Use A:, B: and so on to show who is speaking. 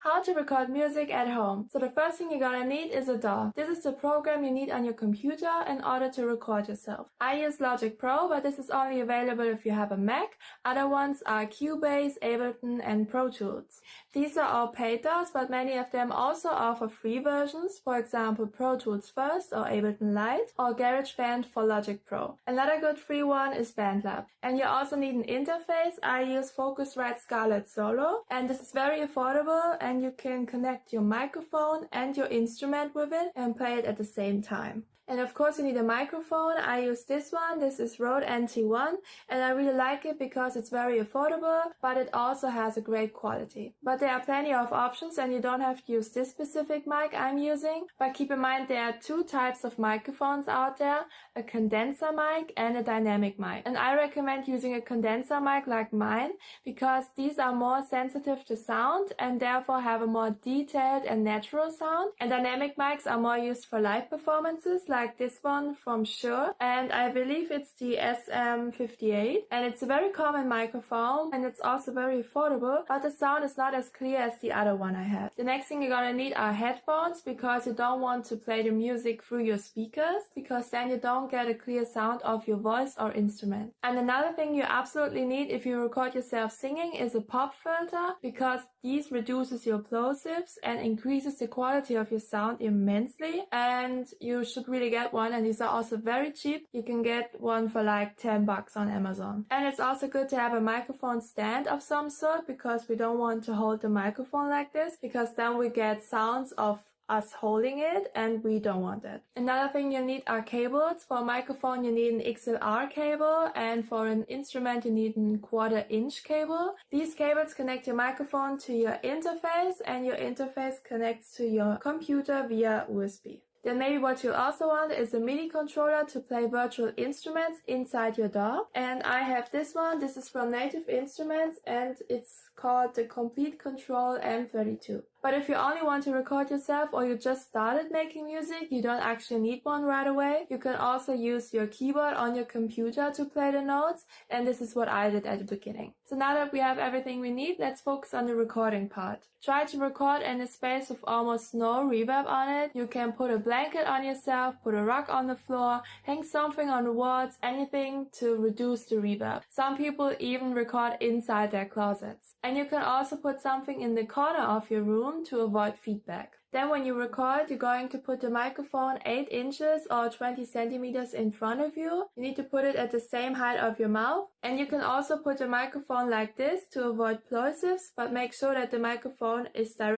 A: How to record music at home. So the first thing you're gonna need is a DAW. This is the program you need on your computer in order to record yourself. I use Logic Pro, but this is only available if you have a Mac. Other ones are Cubase, Ableton, and Pro Tools. These are all paid DAWs, but many of them also offer free versions, for example Pro Tools First or Ableton Lite or GarageBand for Logic Pro. Another good free one is BandLab. And you also need an interface. I use Focusrite Scarlett Solo, and this is very affordable, and you can connect your microphone and your instrument with it and play it at the same time. And of course you need a microphone. I use this one. This is Rode NT1, and I really like it because it's very affordable, but it also has a great quality. But there are plenty of options, and you don't have to use this specific mic I'm using. But keep in mind there are two types of microphones out there, a condenser mic and a dynamic mic. And I recommend using a condenser mic like mine because these are more sensitive to sound and therefore have a more detailed and natural sound. And dynamic mics are more used for live performances like this one from Shure, and I believe it's the SM58, and it's a very common microphone and it's also very affordable, but the sound is not as clear as the other one I had. The next thing you're gonna need are headphones because you don't want to play the music through your speakers because then you don't get a clear sound of your voice or instrument. And another thing you absolutely need if you record yourself singing is a pop filter because these reduces your plosives and increases the quality of your sound immensely, and you should really get one, and these are also very cheap. You can get one for like 10 bucks on Amazon. And it's also good to have a microphone stand of some sort because we don't want to hold the microphone like this because then we get sounds of us holding it, and we don't want that. Another thing you need are cables. For a microphone you need an XLR cable, and for an instrument you need a 1/4 inch cable. These cables connect your microphone to your interface, and your interface connects to your computer via USB. Then maybe what you also want is a MIDI controller to play virtual instruments inside your DAW. And I have this one. This is from Native Instruments, and it's called the Complete Control M32. But if you only want to record yourself or you just started making music, you don't actually need one right away. You can also use your keyboard on your computer to play the notes, and this is what I did at the beginning. So now that we have everything we need, let's focus on the recording part. Try to record in a space with almost no reverb on it. You can put a blanket on yourself, put a rug on the floor, hang something on the walls, anything to reduce the reverb. Some people even record inside their closets. And you can also put something in the corner of your room to avoid feedback. Then when you record, you're going to put the microphone 8 inches or 20 centimeters in front of you. You need to put it at the same height of your mouth. And you can also put the microphone like this to avoid plosives, but make sure that the microphone is directly